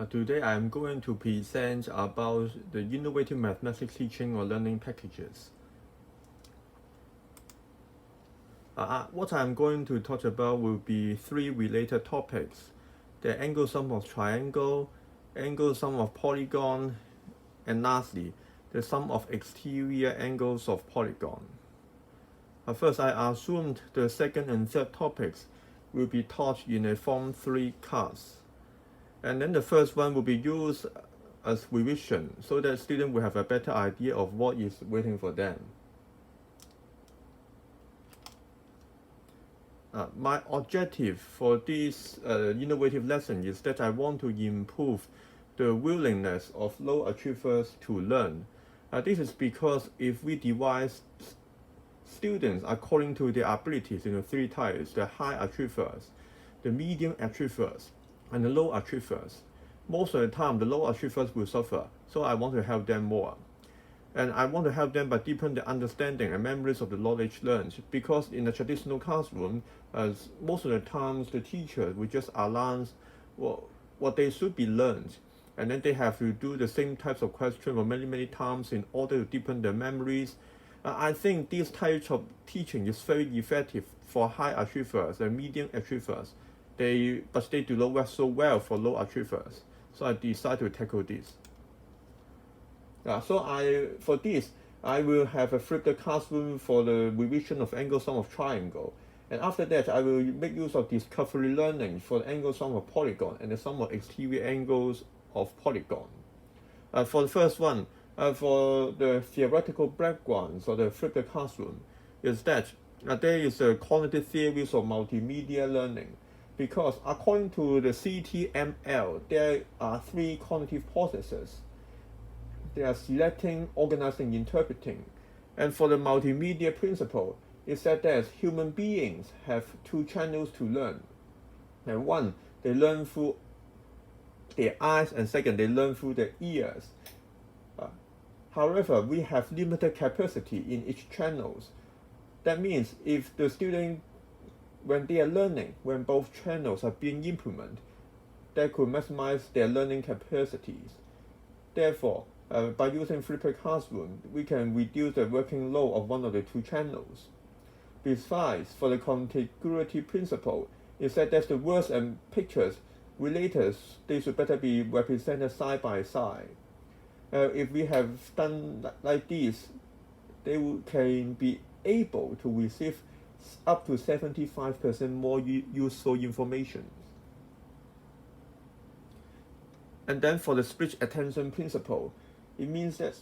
Today I am going to present about the innovative mathematics teaching or learning packages. What I'm going to talk about will be three related topics: the angle sum of triangle, angle sum of polygon, and lastly, the sum of exterior angles of polygon. First, I assumed the second and third topics will be taught in a Form 3 class. And then the first one will be used as revision so that students will have a better idea of what is waiting for them. My objective for this innovative lesson is that I want to improve the willingness of low achievers to learn. This is because if we divide students according to their abilities into three types: the high achievers, the medium achievers, and the low achievers, most of the time the low achievers will suffer, so I want to help them more. And I want to help them by deepening the understanding and memories of the knowledge learned, because in a traditional classroom, most of the times the teacher will just announce what they should be learned, and then they have to do the same types of questions for many times in order to deepen their memories. I think these types of teaching is very effective for high achievers and medium achievers. But they do not work so well for low achievers. So I decided to tackle this. For this, I will have a flipped classroom for the revision of angle sum of triangle. And after that, I will make use of discovery learning for the angle sum of polygon and the sum of exterior angles of polygon. For the first one, for the theoretical background for the flipped classroom, is that there is a cognitive theories of multimedia learning. Because according to the CTML, there are three cognitive processes. They are selecting, organizing, interpreting. And for the multimedia principle, it said that human beings have two channels to learn. And one, they learn through their eyes, and second, they learn through their ears. However, we have limited capacity in each channels. That means if the student, when they are learning, when both channels are being implemented, they could maximize their learning capacities. Therefore, by using flipped classroom, we can reduce the working load of one of the two channels. Besides, for the contiguity principle, it said that the words and pictures related, they should better be represented side by side. If we have done like this, they can be able to receive up to 75% more useful information. And then for the split attention principle, it means that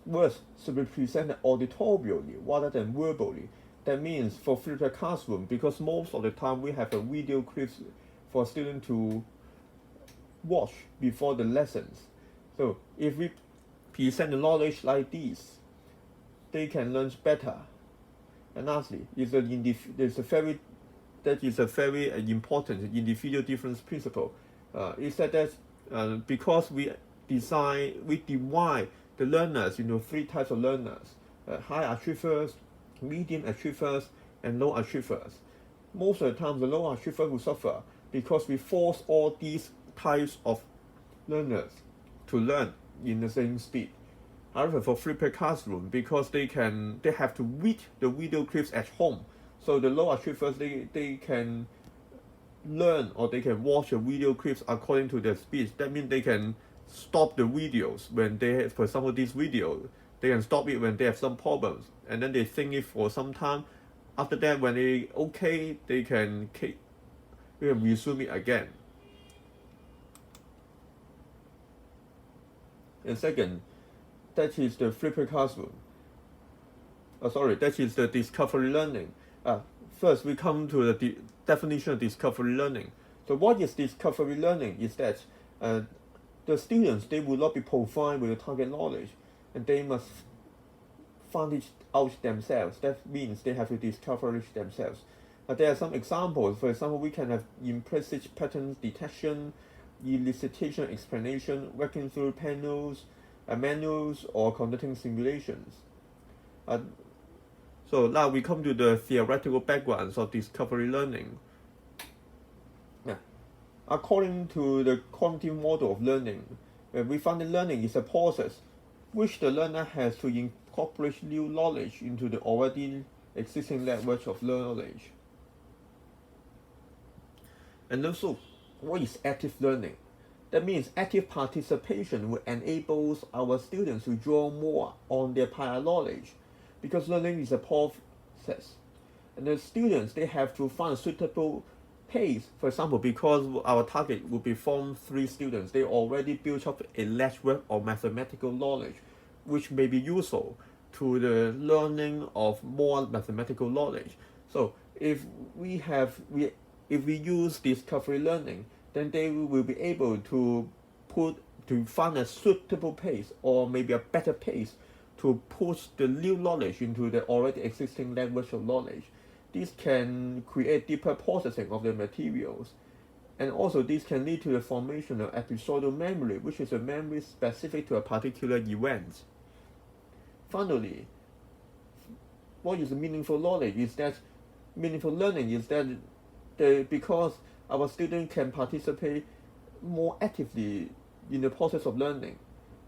words should be presented auditorially rather than verbally. That means for flipped classroom, because most of the time we have a video clips for students to watch before the lessons. So if we present the knowledge like this, they can learn better. And lastly, that is a very important individual difference principle. It said that because we divide the learners into three types of learners: high achievers, medium achievers, and low achievers. Most of the time, the low achievers will suffer because we force all these types of learners to learn in the same speed. However, for flipped classroom, because they have to read the video clips at home, so the low achievers they can learn, or they can watch the video clips according to their speed. That means they can stop the videos when they have, for example, this video, they can stop it when they have some problems, and then they think it for some time. After that, when they can resume it again. And second, that is the flipped classroom. That is the discovery learning. First, we come to the definition of discovery learning. So what is discovery learning? Is that the students, they will not be provided with the target knowledge, and they must find it out themselves. That means they have to discover it themselves. There are some examples. For example, we can have implicit pattern detection, elicitation explanation, working through panels, manuals, or conducting simulations. So now we come to the theoretical backgrounds of discovery learning. According to the cognitive model of learning, we find that learning is a process which the learner has to incorporate new knowledge into the already existing language of knowledge. And also, what is active learning? That means active participation will enable our students to draw more on their prior knowledge, because learning is a process. And the students, they have to find a suitable pace. For example, because our target will be from 3 students, they already built up a network of mathematical knowledge, which may be useful to the learning of more mathematical knowledge. So if we use discovery learning, then they will be able to find a suitable pace, or maybe a better pace, to push the new knowledge into the already existing language of knowledge. This can create deeper processing of the materials. And also this can lead to the formation of episodal memory, which is a memory specific to a particular event. Finally, what is meaningful knowledge is that meaningful learning is that because our students can participate more actively in the process of learning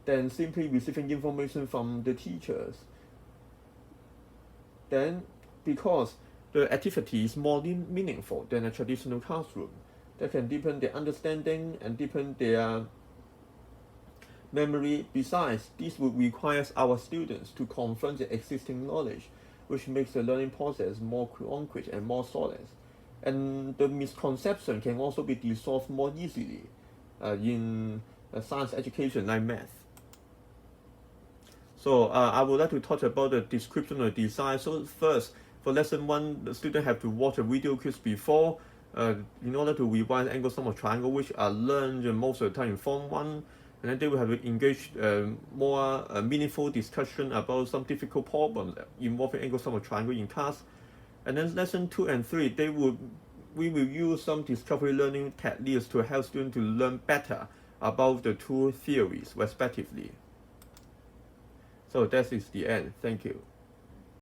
than simply receiving information from the teachers. Then, because the activity is more meaningful than a traditional classroom, that can deepen their understanding and deepen their memory. Besides, this would require our students to confront the existing knowledge, which makes the learning process more concrete and more solid. And the misconception can also be dissolved more easily in science education like math. So I would like to talk about the description of design. So first, for lesson 1, the student have to watch a video quiz before in order to revise angle sum of triangle, which are learned most of the time in Form 1. And then they will have to engage more meaningful discussion about some difficult problems involving angle sum of triangle in class. And then lesson 2 and 3, we will use some discovery learning techniques to help students to learn better about the 2 theories respectively. So that is the end. Thank you.